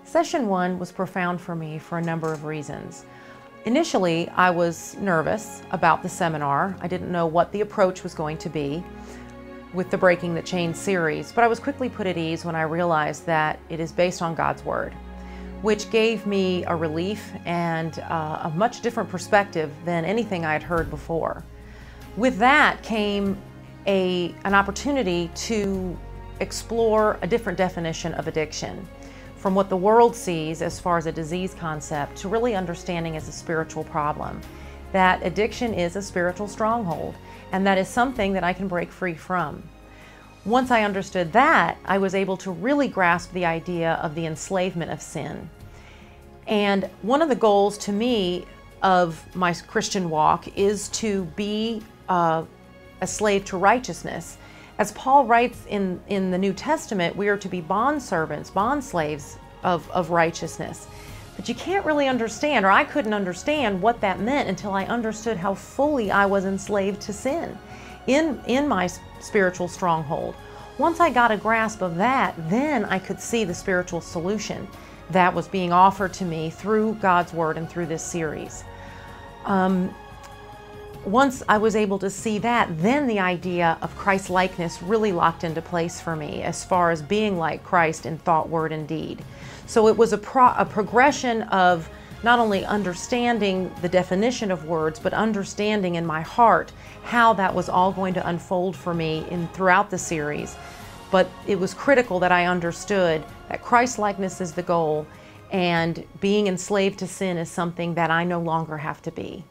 Session 1 was profound for me for a number of reasons. Initially, I was nervous about the seminar. I didn't know what the approach was going to be with the Breaking the Chain series, but I was quickly put at ease when I realized that it is based on God's Word, which gave me a relief and a much different perspective than anything I had heard before. With that came an opportunity to explore a different definition of addiction, from what the world sees as far as a disease concept to really understanding as a spiritual problem. That addiction is a spiritual stronghold, and that is something that I can break free from. Once I understood that, I was able to really grasp the idea of the enslavement of sin. And one of the goals to me of my Christian walk is to be a slave to righteousness. As Paul writes in the New Testament, we are to be bondservants, bondslaves of righteousness. But you can't really understand, or I couldn't understand what that meant until I understood how fully I was enslaved to sin in my spiritual stronghold. Once I got a grasp of that, then I could see the spiritual solution that was being offered to me through God's Word and through this series. Once I was able to see that, then the idea of Christ-likeness really locked into place for me as far as being like Christ in thought, word, and deed. So it was a progression of not only understanding the definition of words, but understanding in my heart how that was all going to unfold for me throughout the series. But it was critical that I understood that Christ-likeness is the goal, and being enslaved to sin is something that I no longer have to be.